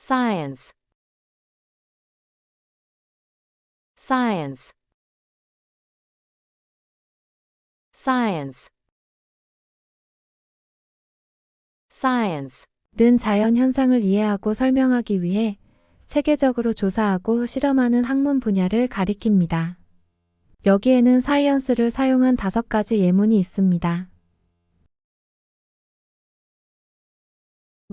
Science. Science. Science. Science. 는 자연 현상을 이해하고 설명하기 위해 체계적으로 조사하고 실험하는 학문 분야를 가리킵니다. 여기에는 사이언스를 사용한 5가지 예문이 있습니다.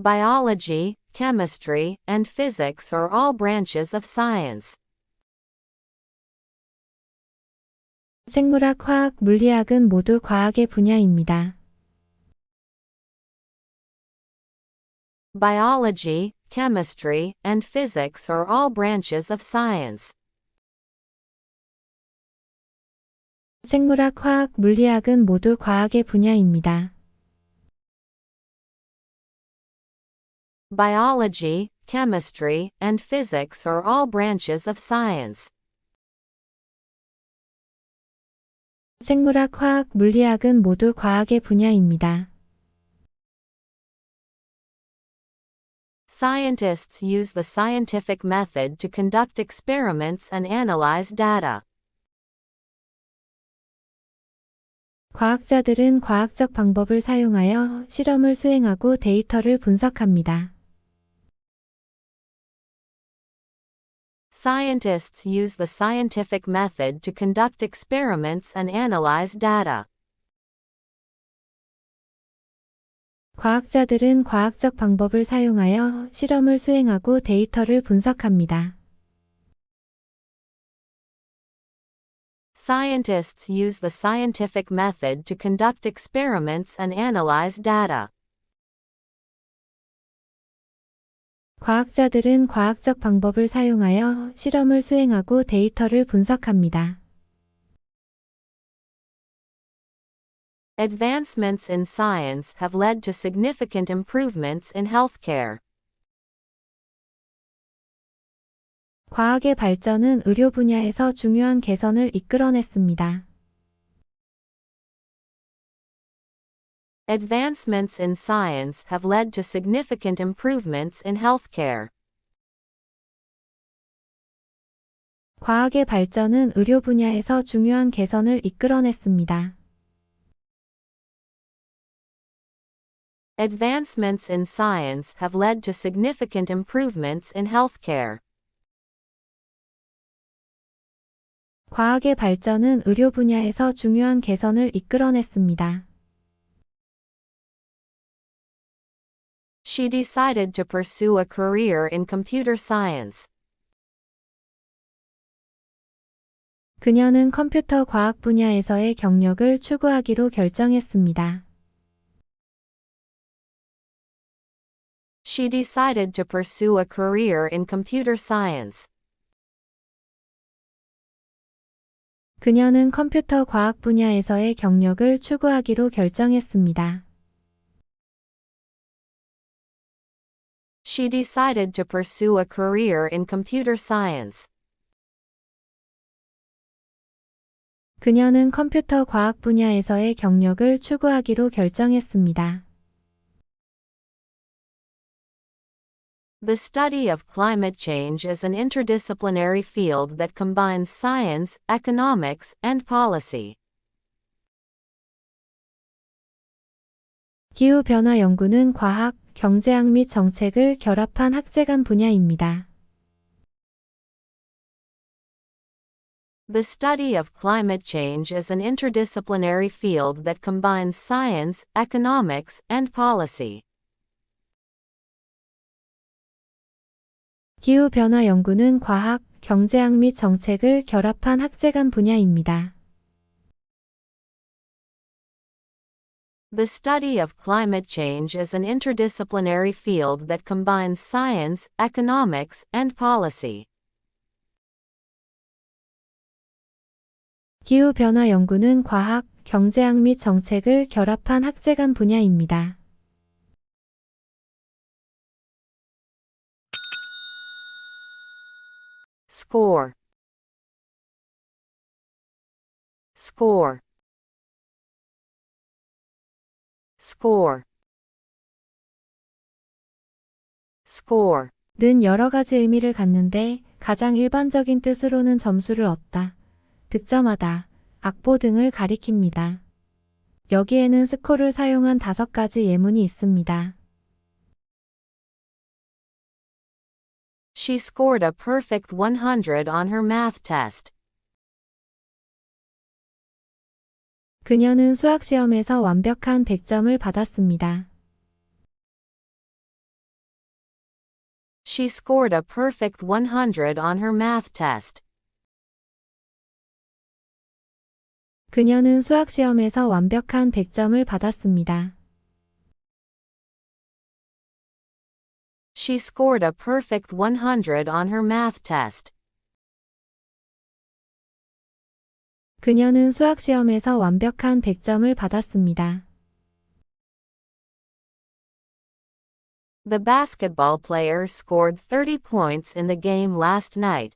Biology, chemistry, and physics are all branches of science. 생물학, 화학, 물리학은 모두 과학의 분야입니다. Biology, chemistry, and physics are all branches of science. 생물학, 화학, 물리학은 모두 과학의 분야입니다. Biology, chemistry, and physics are all branches of science. 생물학, 화학, 물리학은 모두 과학의 분야입니다. Scientists use the scientific method to conduct experiments and analyze data. 과학자들은 과학적 방법을 사용하여 실험을 수행하고 데이터를 분석합니다. Scientists use the scientific method to conduct experiments and analyze data. 과학자들은 과학적 방법을 사용하여 실험을 수행하고 데이터를 분석합니다. Scientists use the scientific method to conduct experiments and analyze data. 과학자들은 과학적 방법을 사용하여 실험을 수행하고 데이터를 분석합니다. Advancements in science have led to significant improvements in healthcare. 과학의 발전은 의료 분야에서 중요한 개선을 이끌어냈습니다. Advancements in science have led to significant improvements in healthcare. 과학의 발전은 의료 분야에서 중요한 개선을 이끌어냈습니다. Advancements in science have led to significant improvements in healthcare. 과학의 발전은 의료 분야에서 중요한 개선을 이끌어냈습니다. She decided to pursue a career in computer science. 그녀는 컴퓨터 과학 분야에서의 경력을 추구하기로 결정했습니다. She decided to pursue a career in computer science. 그녀는 컴퓨터 과학 분야에서의 경력을 추구하기로 결정했습니다. She decided to pursue a career in computer science. 그녀는 컴퓨터 과학 분야에서의 경력을 추구하기로 결정했습니다. The study of climate change is an interdisciplinary field that combines science, economics, and policy. 기후변화 연구는 과학, 경제학 및 정책을 결합한 학제간 분야입니다. The study of climate change is an interdisciplinary field that combines science, economics, and policy. 기후변화 연구는 과학, 경제학 및 정책을 결합한 학제간 분야입니다. The study of climate change is an interdisciplinary field that combines science, economics, and policy. 기후변화 연구는 과학, 경제학 및 정책을 결합한 학제간 분야입니다. Score. Score. Score. Score. 는 여러 가지 의미를 갖는데 가장 일반적인 뜻으로는 점수를 얻다, 득점하다, 악보 등을 가리킵니다. 여기에는 스코를 사용한 5가지 예문이 있습니다. She scored a perfect 100 on her math test. 그녀는 수학 시험에서 완벽한 100점을 받았습니다. She scored a perfect 100 on her math test. 그녀는 수학 시험에서 완벽한 100점을 받았습니다. She scored a perfect 100 on her math test. 그녀는 수학 시험에서 완벽한 100점을 받았습니다. The basketball player scored 30 points in the game last night.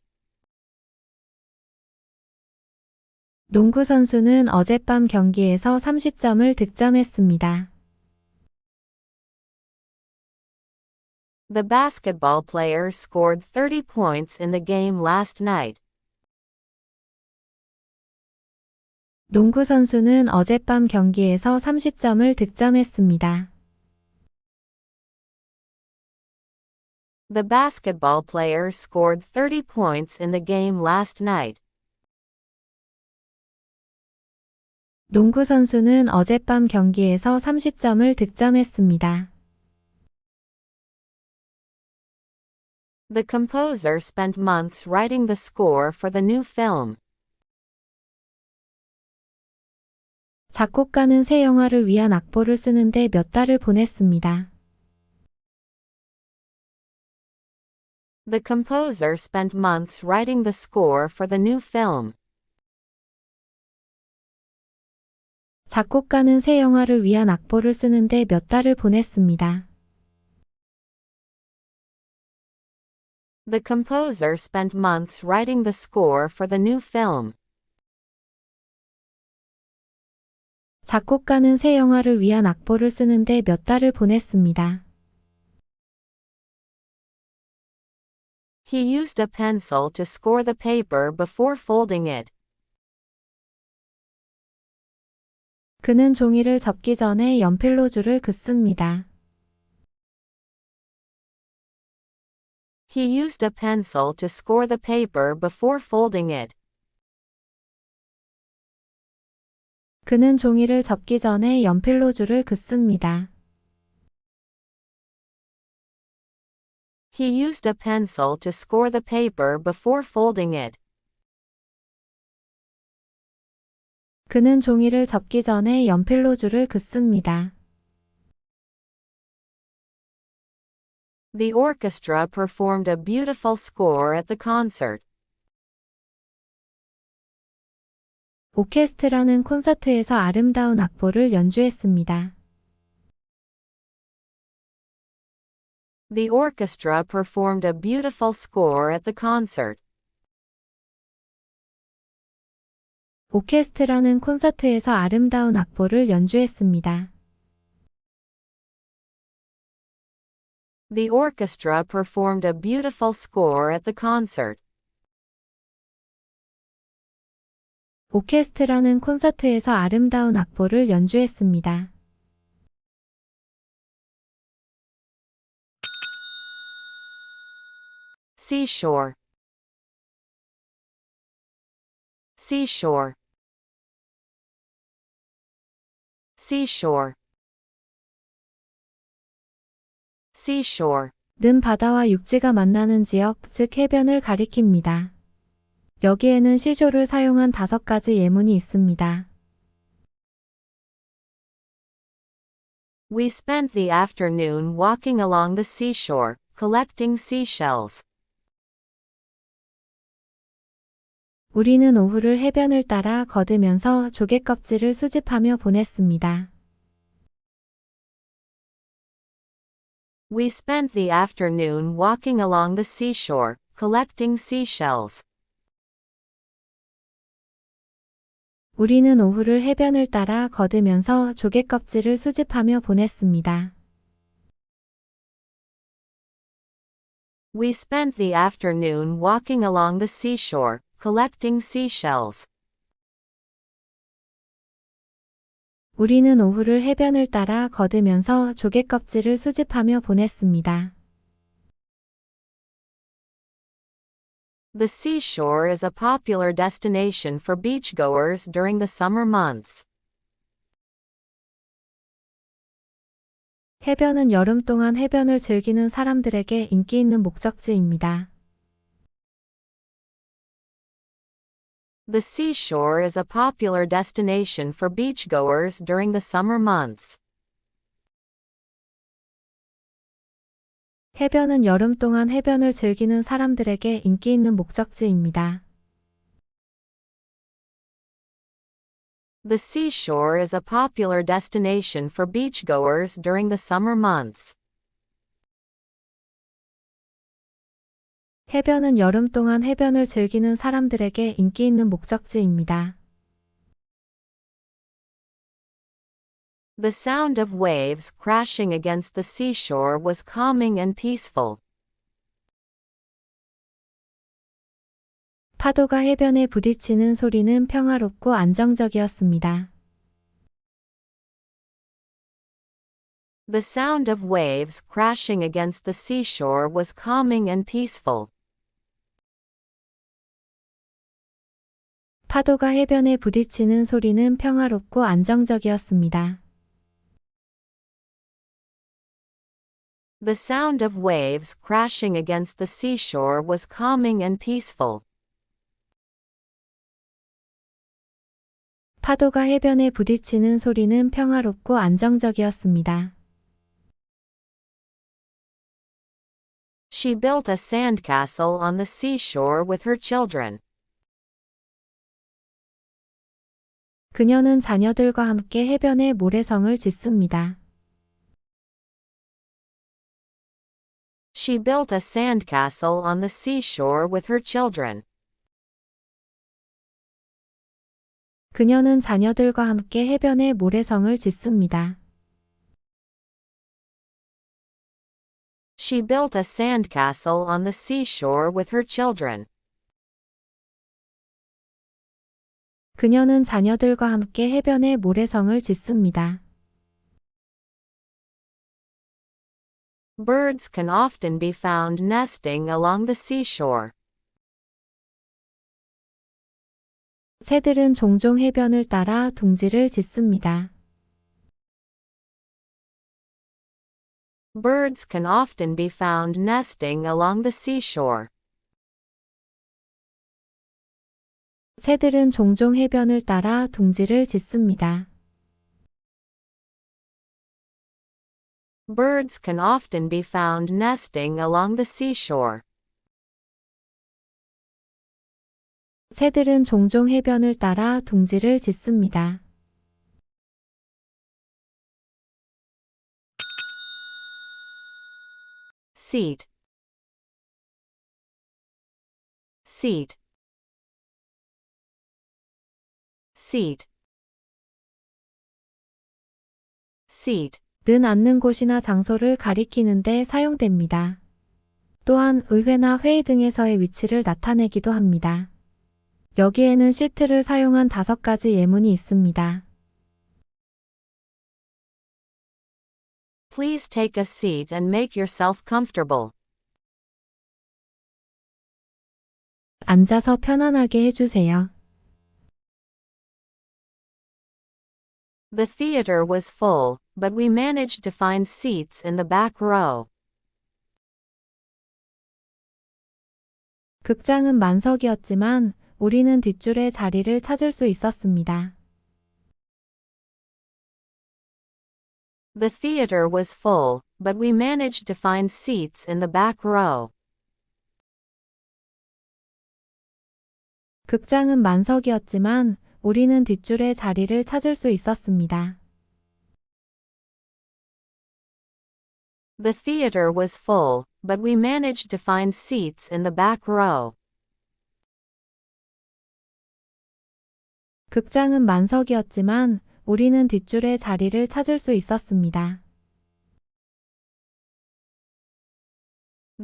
농구 선수는 어젯밤 경기에서 30점을 득점했습니다. The basketball player scored 30 points in the game last night. 농구 선수는 어젯밤 경기에서 30점을 득점했습니다. The basketball player scored 30 points in the game last night. 농구 선수는 어젯밤 경기에서 30점을 득점했습니다. The composer spent months writing the score for the new film. 작곡가는 새 영화를 위한 악보를 쓰는데 몇 달을 보냈습니다. The composer spent months writing the score for the new film. 작곡가는 새 영화를 위한 악보를 쓰는데 몇 달을 보냈습니다. The composer spent months writing the score for the new film. 작곡가는 새 영화를 위한 악보를 쓰는데 몇 달을 보냈습니다. He used a pencil to score the paper before folding it. 그는 종이를 접기 전에 연필로 줄을 긋습니다. He used a pencil to score the paper before folding it. 그는 종이를 접기 전에 연필로 줄을 긋습니다. He used a pencil to score the paper before folding it. 그는 종이를 접기 전에 연필로 줄을 긋습니다. The orchestra performed a beautiful score at the concert. 오케스트라는 콘서트에서 아름다운 악보를 연주했습니다. The orchestra performed a beautiful score at the concert. 오케스트라는 콘서트에서 아름다운 악보를 연주했습니다. The orchestra performed a beautiful score at the concert. 오케스트라는 콘서트에서 아름다운 악보를 연주했습니다. Seashore. Seashore. Seashore. Seashore. 는 바다와 육지가 만나는 지역, 즉 해변을 가리킵니다. 여기에는 시쇼를 사용한 5가지 예문이 있습니다. We spent the afternoon walking along the seashore, collecting seashells. 우리는 오후를 해변을 따라 걷으면서 조개 껍질을 수집하며 보냈습니다. We spent the afternoon walking along the seashore, collecting seashells. 우리는 오후를 해변을 따라 걷으면서 조개 껍질을 수집하며 보냈습니다. We spent the afternoon walking along the seashore, collecting seashells. 우리는 오후를 해변을 따라 걷으면서 조개 껍질을 수집하며 보냈습니다. The seashore is a popular destination for beachgoers during the summer months. 해변은 여름 동안 해변을 즐기는 사람들에게 인기 있는 목적지입니다. The seashore is a popular destination for beachgoers during the summer months. 해변은 여름 동안 해변을 즐기는 사람들에게 인기 있는 목적지입니다. The seashore is a popular destination for beachgoers during the summer months. 해변은 여름 동안 해변을 즐기는 사람들에게 인기 있는 목적지입니다. The sound of waves crashing against the seashore was calming and peaceful. 파도가 해변에 부딪히는 소리는 평화롭고 안정적이었습니다. The sound of waves crashing against the seashore was calming and peaceful. 파도가 해변에 부딪히는 소리는 평화롭고 안정적이었습니다. The sound of waves crashing against the seashore was calming and peaceful. 파도가 해변에 부딪히는 소리는 평화롭고 안정적이었습니다. She built a sandcastle on the seashore with her children. 그녀는 자녀들과 함께 해변에 모래성을 짓습니다. She built a sandcastle on the seashore with her children. 그녀는 자녀들과 함께 해변에 모래성을 짓습니다. She built a sandcastle on the seashore with her children. 그녀는 자녀들과 함께 해변에 모래성을 짓습니다. Birds can often be found nesting along the seashore. 새들은 종종 해변을 따라 둥지를 짓습니다. Birds can often be found nesting along the seashore. 새들은 종종 해변을 따라 둥지를 짓습니다. Birds can often be found nesting along the seashore. 새들은 종종 해변을 따라 둥지를 짓습니다. Seat. Seat. Seat. Seat. 는 앉는 곳이나 장소를 가리키는데 사용됩니다. 또한 의회나 회의 등에서의 위치를 나타내기도 합니다. 여기에는 시트를 사용한 5가지 예문이 있습니다. Please take a seat and make yourself comfortable. 앉아서 편안하게 해주세요. The theater was full, but we managed to find seats in the back row. 극장은 만석이었지만 우리는 뒷줄에 자리를 찾을 수 있었습니다. The theater was full, but we managed to find seats in the back row. 극장은 만석이었지만 우리는 뒷줄에 자리를 찾을 수 있었습니다. The theater was full, but we managed to find seats in the back row. 극장은 만석이었지만 우리는 뒷줄에 자리를 찾을 수 있었습니다.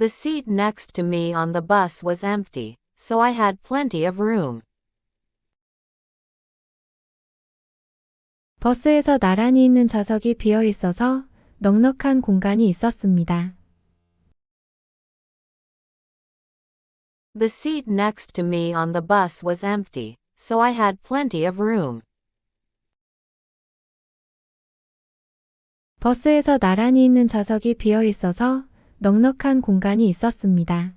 The seat next to me on the bus was empty, so I had plenty of room. 버스에서 나란히 있는 좌석이 비어 있어서 넉넉한 공간이 있었습니다. The seat next to me on the bus was empty, so I had plenty of room. 버스에서 나란히 있는 좌석이 비어 있어서 넉넉한 공간이 있었습니다.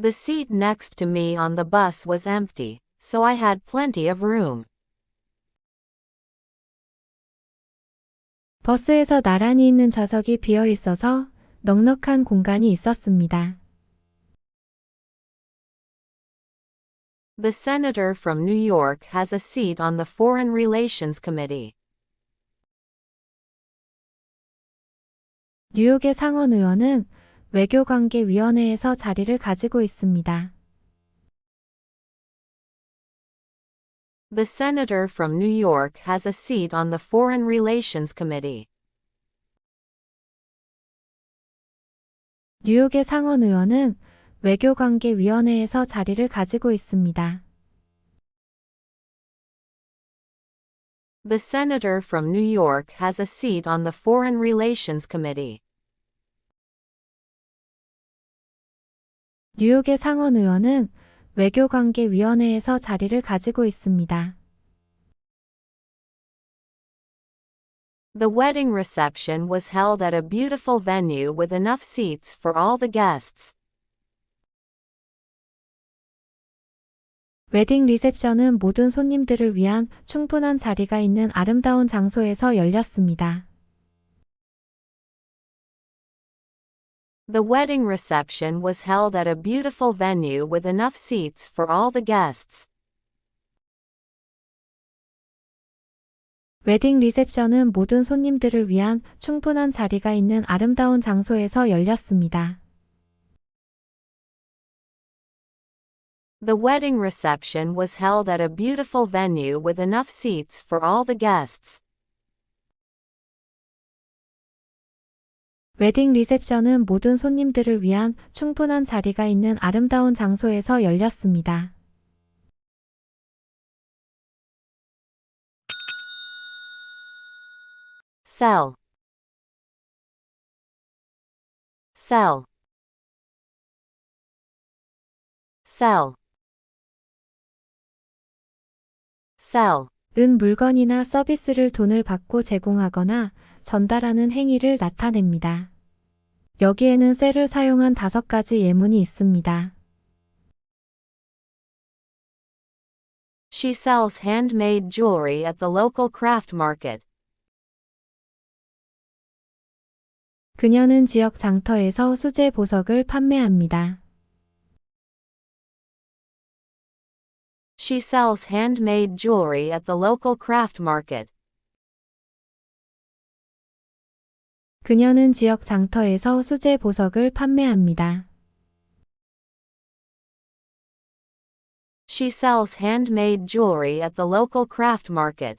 The seat next to me on the bus was empty, so I had plenty of room. 버스에서 나란히 있는 좌석이 비어 있어서 넉넉한 공간이 있었습니다. The senator from New York has a seat on the Foreign Relations Committee. 뉴욕의 상원 의원은 외교관계위원회에서 자리를 가지고 있습니다. The senator from New York has a seat on the Foreign Relations Committee. 뉴욕의 상원 의원은 외교관계위원회에서 자리를 가지고 있습니다. The senator from New York has a seat on the Foreign Relations Committee. 뉴욕의 상원 의원은 외교관계위원회에서 자리를 가지고 있습니다. The wedding reception was held at a beautiful venue with enough seats for all the guests. 웨딩 리셉션은 모든 손님들을 위한 충분한 자리가 있는 아름다운 장소에서 열렸습니다. The wedding reception was held at a beautiful venue with enough seats for all the guests. 웨딩 리셉션은 모든 손님들을 위한 충분한 자리가 있는 아름다운 장소에서 열렸습니다. The wedding reception was held at a beautiful venue with enough seats for all the guests. 웨딩 리셉션은 모든 손님들을 위한 충분한 자리가 있는 아름다운 장소에서 열렸습니다. Sell. Sell. Sell. Sell. 은 물건이나 서비스를 돈을 받고 제공하거나 전달하는 행위를 나타냅니다. 여기에는 셀을 사용한 5가지 예문이 있습니다. She sells handmade jewelry at the local craft market. 그녀는 지역 장터에서 수제 보석을 판매합니다. She sells handmade jewelry at the local craft market. 그녀는 지역 장터에서 수제 보석을 판매합니다. She sells handmade jewelry at the local craft market.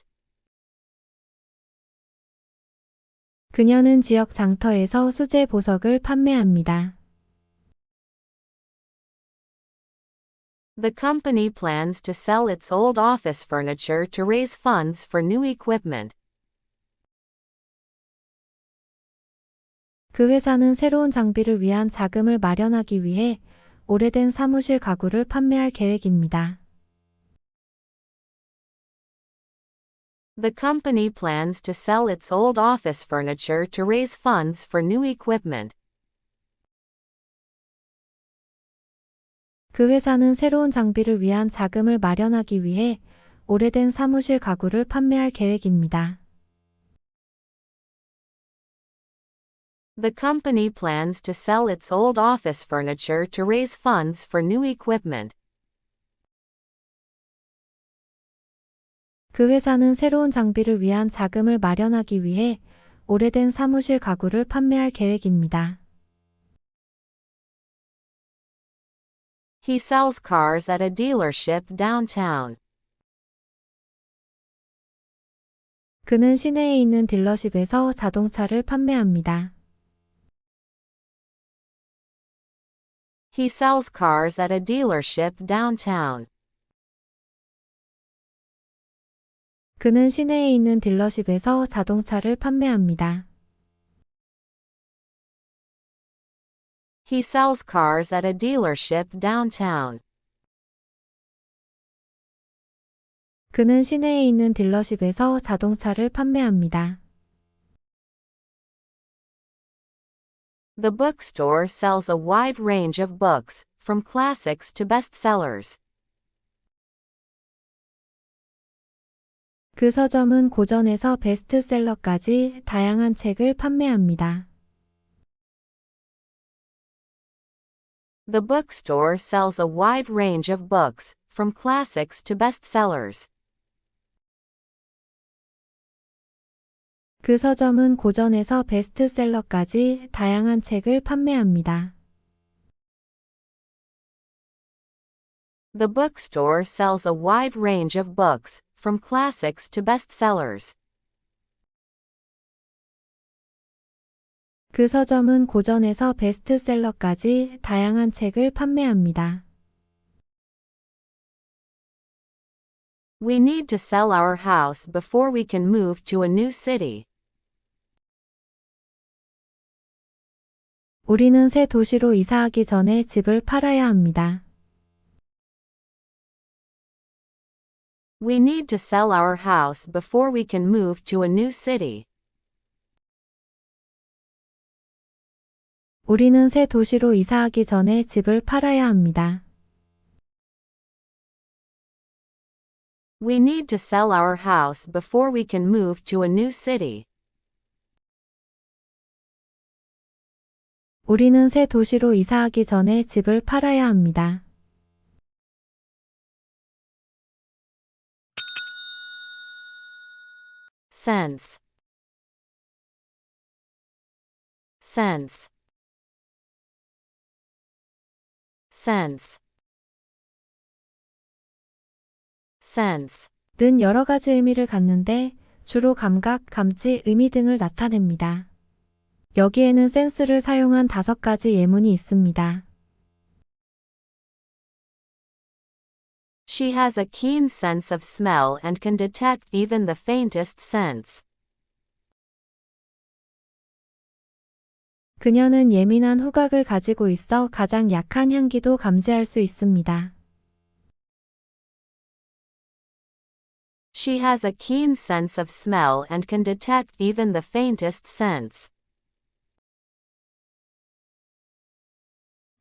그녀는 지역 장터에서 수제 보석을 판매합니다. The company plans to sell its old office furniture to raise funds for new equipment. 그 회사는 새로운 장비를 위한 자금을 마련하기 위해 오래된 사무실 가구를 판매할 계획입니다. The company plans to sell its old office furniture to raise funds for new equipment. 그 회사는 새로운 장비를 위한 자금을 마련하기 위해 오래된 사무실 가구를 판매할 계획입니다. The company plans to sell its old office furniture to raise funds for new equipment. 그 회사는 새로운 장비를 위한 자금을 마련하기 위해 오래된 사무실 가구를 판매할 계획입니다. He sells cars at a dealership downtown. 그는 시내에 있는 딜러십에서 자동차를 판매합니다. He sells cars at a dealership downtown. 그는 시내에 있는 딜러십에서 자동차를 판매합니다. He sells cars at a dealership downtown. 그는 시내에 있는 딜러십에서 자동차를 판매합니다. The bookstore sells a wide range of books, from classics to bestsellers. 그 서점은 고전에서 베스트셀러까지 다양한 책을 판매합니다. The bookstore sells a wide range of books, from classics to bestsellers. 그 서점은 고전에서 베스트셀러까지 다양한 책을 판매합니다. The bookstore sells a wide range of books, from classics to bestsellers. 그 서점은 고전에서 베스트셀러까지 다양한 책을 판매합니다. We need to sell our house before we can move to a new city. 우리는 새 도시로 이사하기 전에 집을 팔아야 합니다. We need to sell our house before we can move to a new city. 우리는 새 도시로 이사하기 전에 집을 팔아야 합니다. We need to sell our house before we can move to a new city. 우리는 새 도시로 이사하기 전에 집을 팔아야 합니다. Sense. Sense. Sense. Sense. 는 여러 가지 의미를 갖는데 주로 감각, 감지, 의미 등을 나타냅니다. 여기에는 센스를 사용한 5가지 예문이 있습니다. She has a keen sense of smell and can detect even the faintest scents. 그녀는 예민한 후각을 가지고 있어 가장 약한 향기도 감지할 수 있습니다. She has a keen sense of smell and can detect even the faintest scents.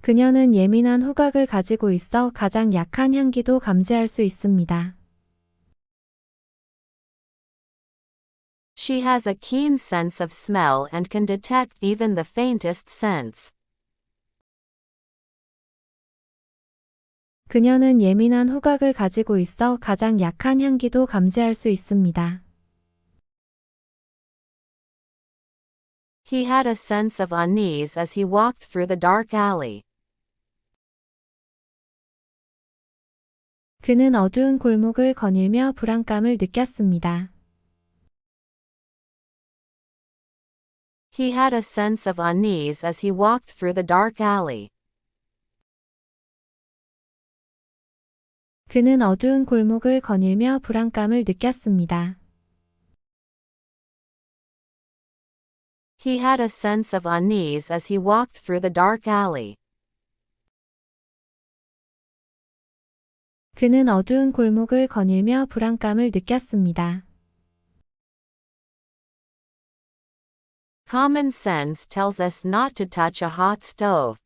그녀는 예민한 후각을 가지고 있어 가장 약한 향기도 감지할 수 있습니다. She has a keen sense of smell and can detect even the faintest scents. 그녀는 예민한 후각을 가지고 있어 가장 약한 향기도 감지할 수 있습니다. He had a sense of unease as he walked through the dark alley. 그는 어두운 골목을 거닐며 불안감을 느꼈습니다. He had a sense of unease as he walked through the dark alley. 그는 어두운 골목을 거닐며 불안감을 느꼈습니다. He had a sense of unease as he walked through the dark alley. 그는 어두운 골목을 거닐며 불안감을 느꼈습니다. Common sense tells us not to touch a hot stove.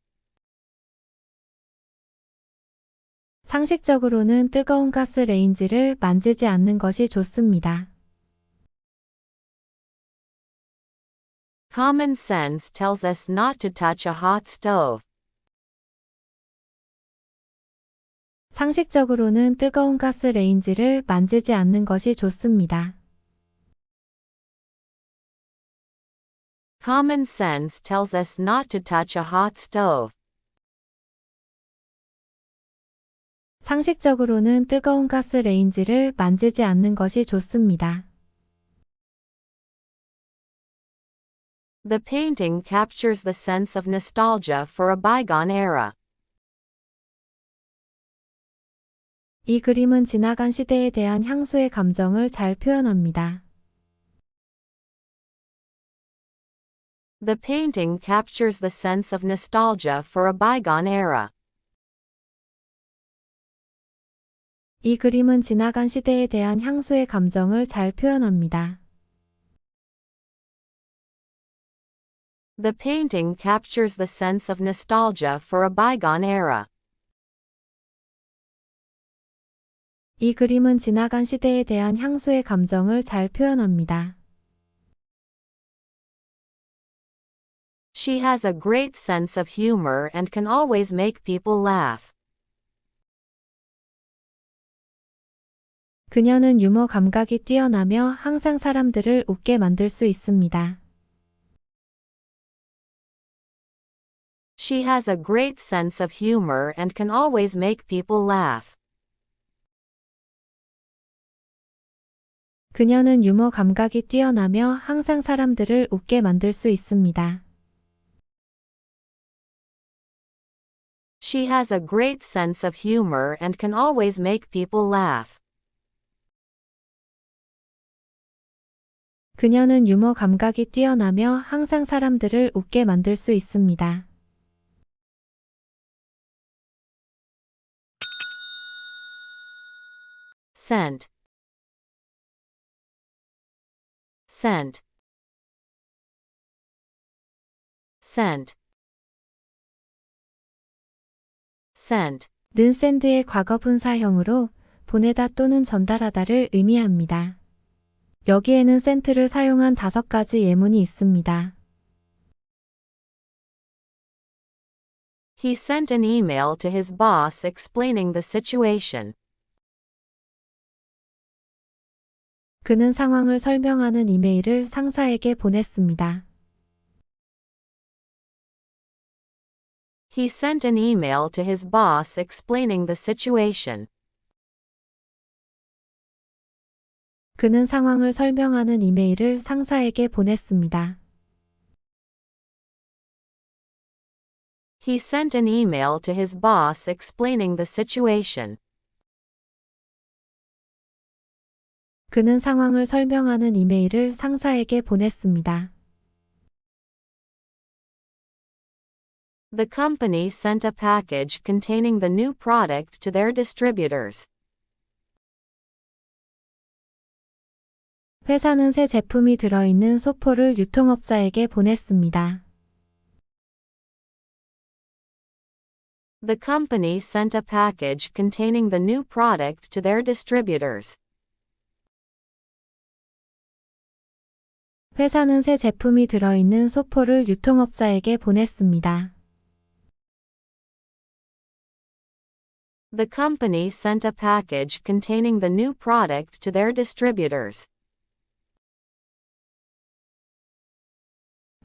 상식적으로는 뜨거운 가스레인지를 만지지 않는 것이 좋습니다. Common sense tells us not to touch a hot stove. 상식적으로는 뜨거운 가스레인지를 만지지 않는 것이 좋습니다. Common sense tells us not to touch a hot stove. 상식적으로는 뜨거운 가스레인지를 만지지 않는 것이 좋습니다. The painting captures the sense of nostalgia for a bygone era. 이 그림은 지나간 시대에 대한 향수의 감정을 잘 표현합니다. The painting captures the sense of nostalgia for a bygone era. 이 그림은 지나간 시대에 대한 향수의 감정을 잘 표현합니다. The painting captures the sense of nostalgia for a bygone era. 이 그림은 지나간 시대에 대한 향수의 감정을 잘 표현합니다. She has a great sense of humor and can always make people laugh. 그녀는 유머 감각이 뛰어나며 항상 사람들을 웃게 만들 수 있습니다. She has a great sense of humor and can always make people laugh. 그녀는 유머 감각이 뛰어나며 항상 사람들을 웃게 만들 수 있습니다. She has a great sense of humor and can always make people laugh. 그녀는 유머 감각이 뛰어나며 항상 사람들을 웃게 만들 수 있습니다. Scent. Scent. Scent. Scent. 는 샌드의 과거 분사형으로 보내다 또는 전달하다를 의미합니다. 여기에는 센트를 사용한 5가지 예문이 있습니다. He sent an email to his boss explaining the situation. 그는 상황을 설명하는 이메일을 상사에게 보냈습니다. He sent an email to his boss explaining the situation. 그는 상황을 설명하는 이메일을 상사에게 보냈습니다. He sent an email to his boss explaining the situation. 그는 상황을 설명하는 이메일을 상사에게 보냈습니다. The company sent a package containing the new product to their distributors. 회사는 새 제품이 들어있는 소포를 유통업자에게 보냈습니다. The company sent a package containing the new product to their distributors. 회사는 새 제품이 들어있는 소포를 유통업자에게 보냈습니다. The company sent a package containing the new product to their distributors.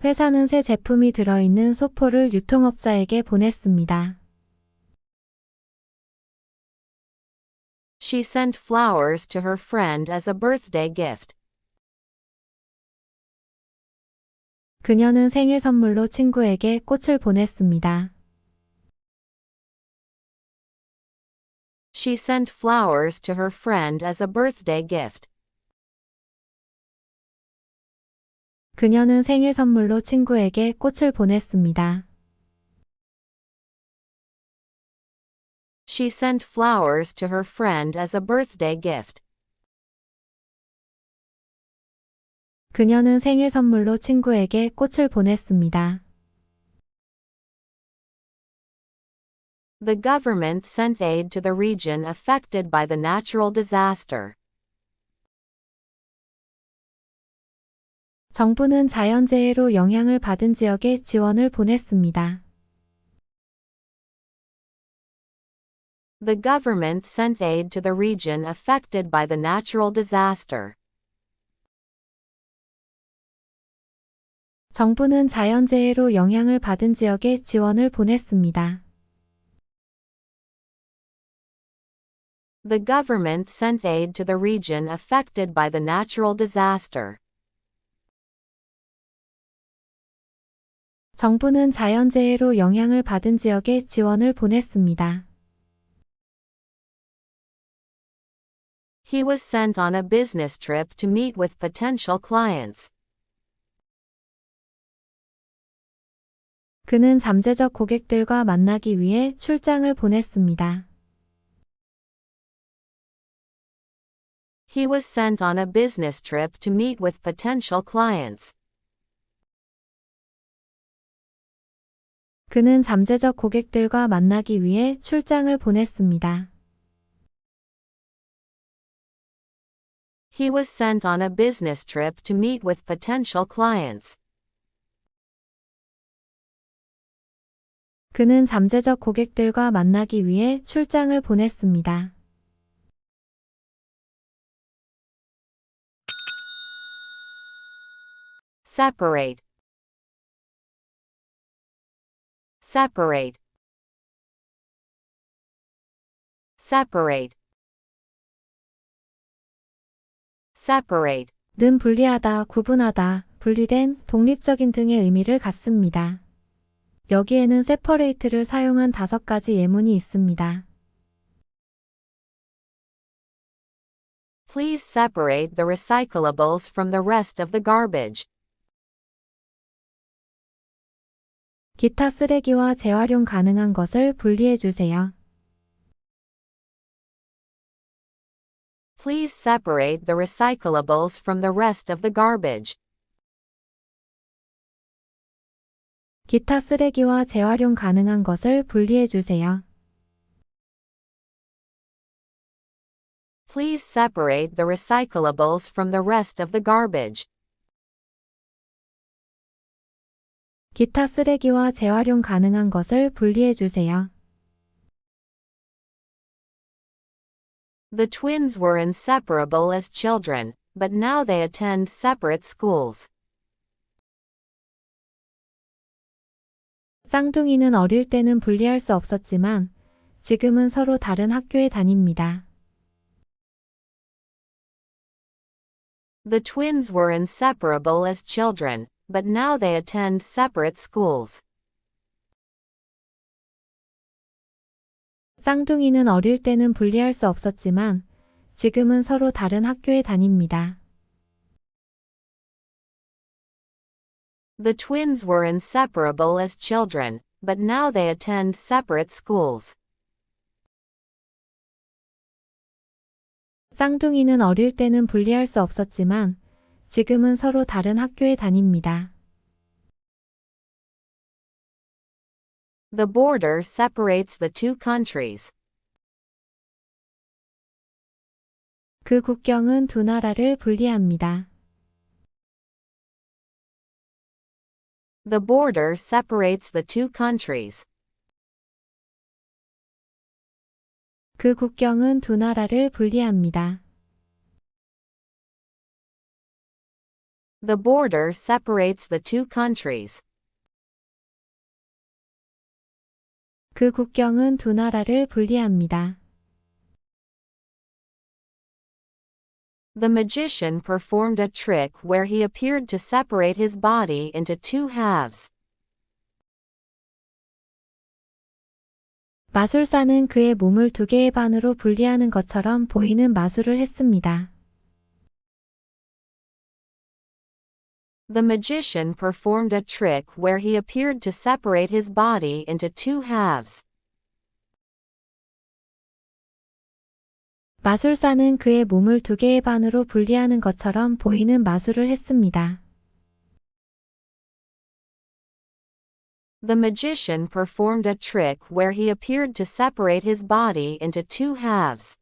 회사는 새 제품이 들어있는 소포를 유통업자에게 보냈습니다. She sent flowers to her friend as a birthday gift. 그녀는 생일 선물로 친구에게 꽃을 보냈습니다. She sent flowers to her friend as a birthday gift. 그녀는 생일 선물로 친구에게 꽃을 보냈습니다. She sent flowers to her friend as a birthday gift. 그녀는 생일 선물로 친구에게 꽃을 보냈습니다. The government sent aid to the region affected by the natural disaster. 정부는 자연재해로 영향을 받은 지역에 지원을 보냈습니다. The government sent aid to the region affected by the natural disaster. 정부는 자연재해로 영향을 받은 지역에 지원을 보냈습니다. The government sent aid to the region affected by the natural disaster. 정부는 자연재해로 영향을 받은 지역에 지원을 보냈습니다. He was sent on a business trip to meet with potential clients. 그는 잠재적 고객들과 만나기 위해 출장을 보냈습니다. He was sent on a business trip to meet with potential clients. 그는 잠재적 고객들과 만나기 위해 출장을 보냈습니다. He was sent on a business trip to meet with potential clients. 그는 잠재적 고객들과 만나기 위해 출장을 보냈습니다. Separate. Separate. Separate. Separate. 는 분리하다, 구분하다, 분리된, 독립적인 등의 의미를 갖습니다. 여기에는 separate를 사용한 5가지 예문이 있습니다. Please separate the recyclables from the rest of the garbage. 기타 쓰레기와 재활용 가능한 것을 분리해 주세요. Please separate the recyclables from the rest of the garbage. 기타 쓰레기와 재활용 가능한 것을 분리해 주세요. Please separate the recyclables from the rest of the garbage. 기타 쓰레기와 재활용 가능한 것을 분리해 주세요. The twins were inseparable as children, but now they attend separate schools. 쌍둥이는 어릴 때는 분리할 수 없었지만 지금은 서로 다른 학교에 다닙니다. The twins were inseparable as children, but now they attend separate schools. 쌍둥이는 어릴 때는 분리할 수 없었지만 지금은 서로 다른 학교에 다닙니다. The twins were inseparable as children, but now they attend separate schools. 쌍둥이는 어릴 때는 분리할 수 없었지만 지금은 서로 다른 학교에 다닙니다. The border separates the two countries. 그 국경은 두 나라를 분리합니다. The border separates the two countries. 그 국경은 두 나라를 분리합니다. The border separates the two countries. 그 국경은 두 나라를 분리합니다. The magician performed a trick where he appeared to separate his body into two halves. 마술사는 그의 몸을 두 개의 반으로 분리하는 것처럼 보이는 마술을 했습니다. The magician performed a trick where he appeared to separate his body into two halves. 마술사는 그의 몸을 두 개의 반으로 분리하는 것처럼 보이는 마술을 했습니다. The magician performed a trick where he appeared to separate his body into two halves.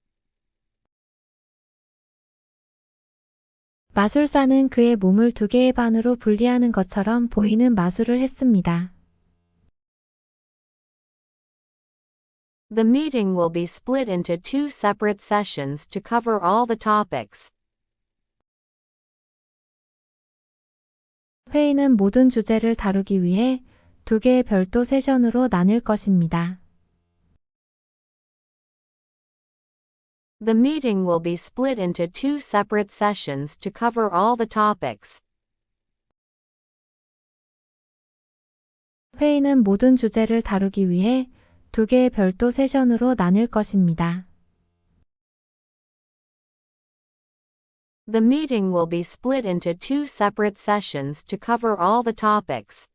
마술사는 그의 몸을 두 개의 반으로 분리하는 것처럼 보이는 마술을 했습니다. The meeting will be split into two separate sessions to cover all the topics. 회의는 모든 주제를 다루기 위해 두 개의 별도 세션으로 나뉠 것입니다. The meeting will be split into two separate sessions to cover all the topics. 회의는 모든 주제를 다루기 위해 2개의 별도 세션으로 나눌 것입니다. The meeting will be split into 2 separate sessions to cover all the topics.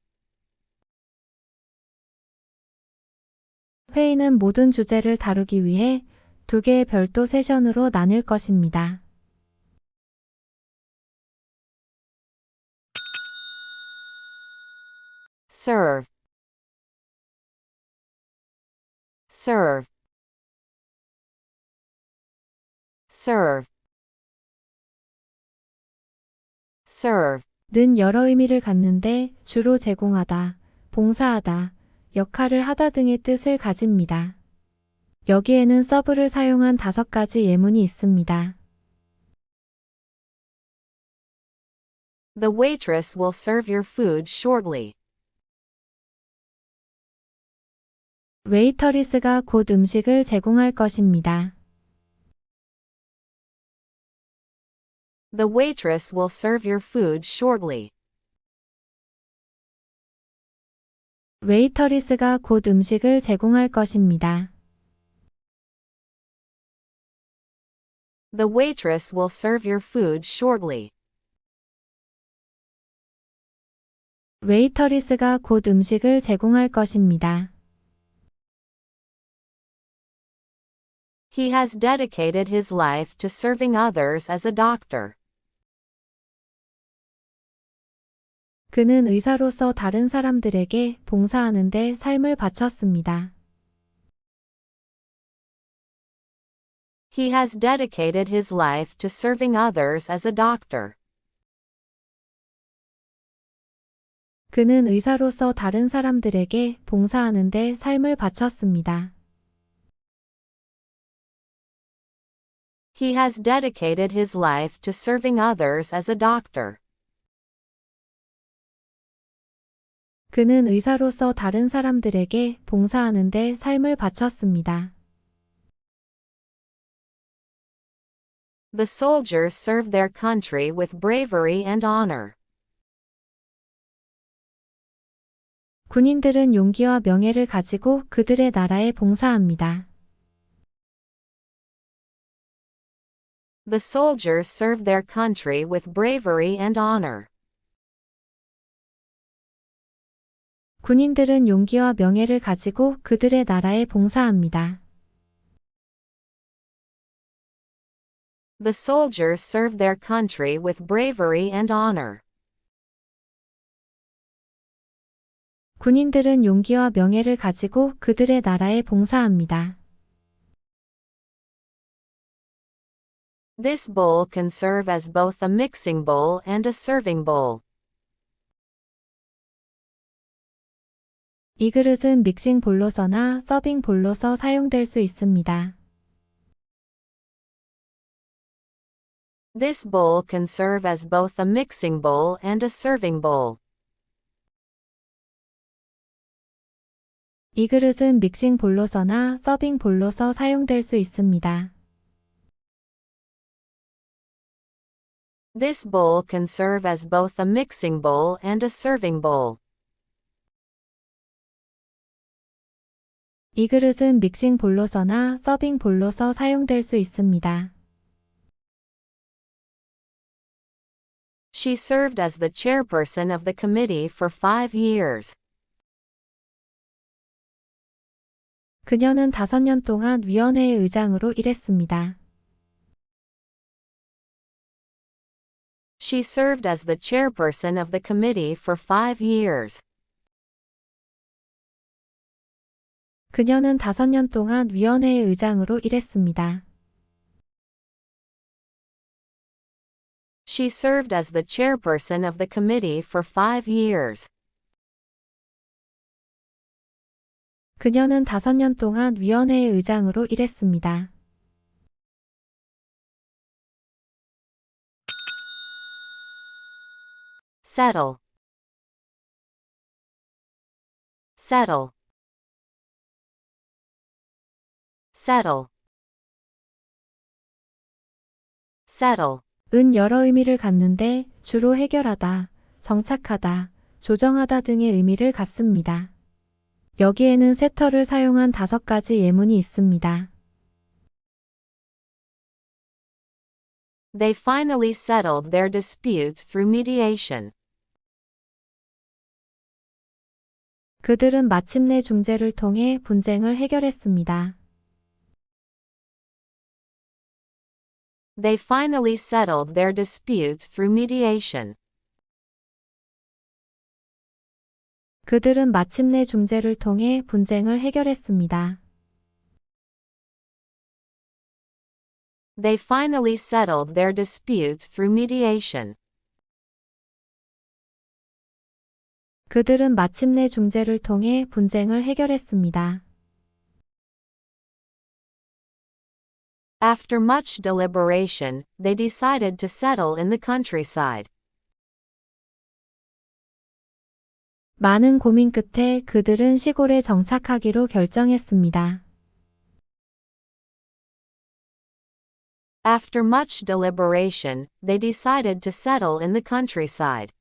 회의는 모든 주제를 다루기 위해 2개의 별도 세션으로 나눌 것입니다. Serve. Serve. Serve. Serve. 는 여러 의미를 갖는데 주로 제공하다, 봉사하다, 역할을 하다 등의 뜻을 가집니다. 여기에는 서브를 사용한 5가지 예문이 있습니다. The waitress will serve your food shortly. 웨이터리스가 곧 음식을 제공할 것입니다. The waitress will serve your food shortly. 웨이터리스가 곧 음식을 제공할 것입니다. The waitress will serve your food shortly. 웨이터리스가 곧 음식을 제공할 것입니다. He has dedicated his life to serving others as a doctor. 그는 의사로서 다른 사람들에게 봉사하는 데 삶을 바쳤습니다. He has dedicated his life to serving others as a doctor. 그는 의사로서 다른 사람들에게 봉사하는 데 삶을 바쳤습니다. He has dedicated his life to serving others as a doctor. 그는 의사로서 다른 사람들에게 봉사하는 데 삶을 바쳤습니다. The soldiers served their country with bravery and honor. 군인들은 용기와 명예를 가지고 그들의 나라에 봉사합니다. The soldiers served their country with bravery and honor. 군인들은 용기와 명예를 가지고 그들의 나라에 봉사합니다. The soldiers served their country with bravery and honor. 군인들은 용기와 명예를 가지고 그들의 나라에 봉사합니다. This bowl can serve as both a mixing bowl and a serving bowl. 이 그릇은 믹싱 볼로서나 서빙 볼로서 사용될 수 있습니다. This bowl can serve as both a mixing bowl and a serving bowl. 이 그릇은 믹싱 볼로서나 서빙 볼로서 사용될 수 있습니다. This bowl can serve as both a mixing bowl and a serving bowl. 이 그릇은 믹싱 볼로서나 서빙 볼로서 사용될 수 있습니다. She served as the chairperson of the committee for 5 years. 그녀는 5년 동안 위원회의 의장으로 일했습니다. She served as the chairperson of the committee for 5 years. 그녀는 5년 동안 위원회의 의장으로 일했습니다. She served as the chairperson of the committee for 5 years. 그녀는 5년 동안 위원회의 의장으로 일했습니다. Settle. Settle. Settle. Settle. 은 여러 의미를 갖는데 주로 해결하다, 정착하다, 조정하다 등의 의미를 갖습니다. 여기에는 세터를 사용한 5가지 예문이 있습니다. They finally settled their dispute through mediation. 그들은 마침내 중재를 통해 분쟁을 해결했습니다. They finally settled their dispute through mediation. 그들은 마침내 중재를 통해 분쟁을 해결했습니다. They finally settled their dispute through mediation. 그들은 마침내 중재를 통해 분쟁을 해결했습니다. After much deliberation, they decided to settle in the countryside. 많은 고민 끝에 그들은 시골에 정착하기로 결정했습니다. After much deliberation, they decided to settle in the countryside.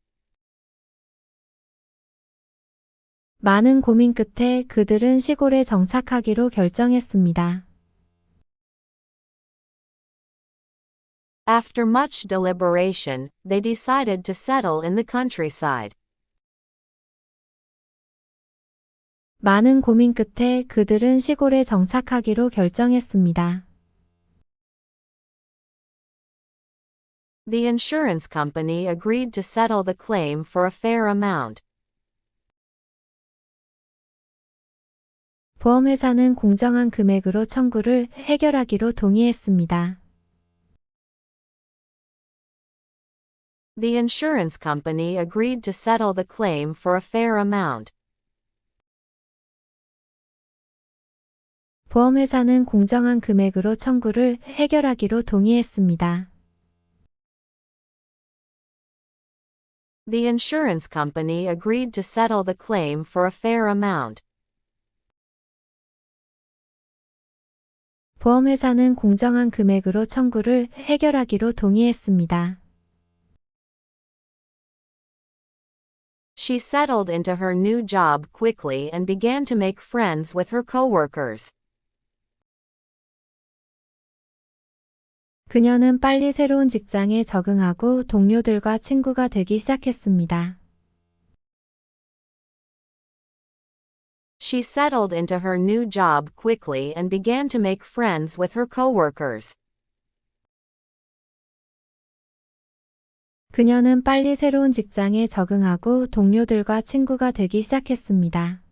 많은 고민 끝에 그들은 시골에 정착하기로 결정했습니다. After much deliberation, they decided to settle in the countryside. 많은 고민 끝에 그들은 시골에 정착하기로 결정했습니다. The insurance company agreed to settle the claim for a fair amount. 보험회사는 공정한 금액으로 청구를 해결하기로 동의했습니다. The insurance company agreed to settle the claim for a fair amount. 보험회사는 공정한 금액으로 청구를 해결하기로 동의했습니다. The insurance company agreed to settle the claim for a fair amount. 보험회사는 공정한 금액으로 청구를 해결하기로 동의했습니다. She settled into her new job quickly and began to make friends with her coworkers. 그녀는 빨리 새로운 직장에 적응하고 동료들과 친구가 되기 시작했습니다. She settled into her new job quickly and began to make friends with her coworkers. 그녀는 빨리 새로운 직장에 적응하고 동료들과 친구가 되기 시작했습니다.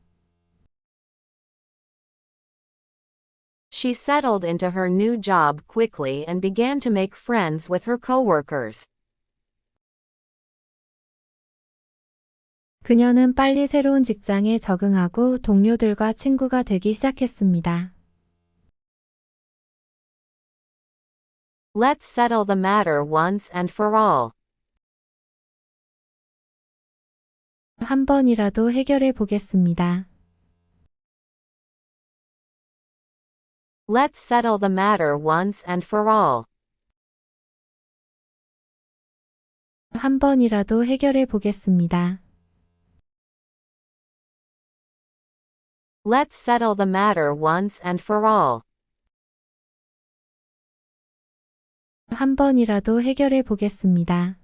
She settled into her new job quickly and began to make friends with her coworkers. 그녀는 빨리 새로운 직장에 적응하고 동료들과 친구가 되기 시작했습니다. Let's settle the matter once and for all. 한 번이라도 해결해 보겠습니다. Let's settle the matter once and for all. 한 번이라도 해결해 보겠습니다. Let's settle the matter once and for all. 한 번이라도 해결해 보겠습니다.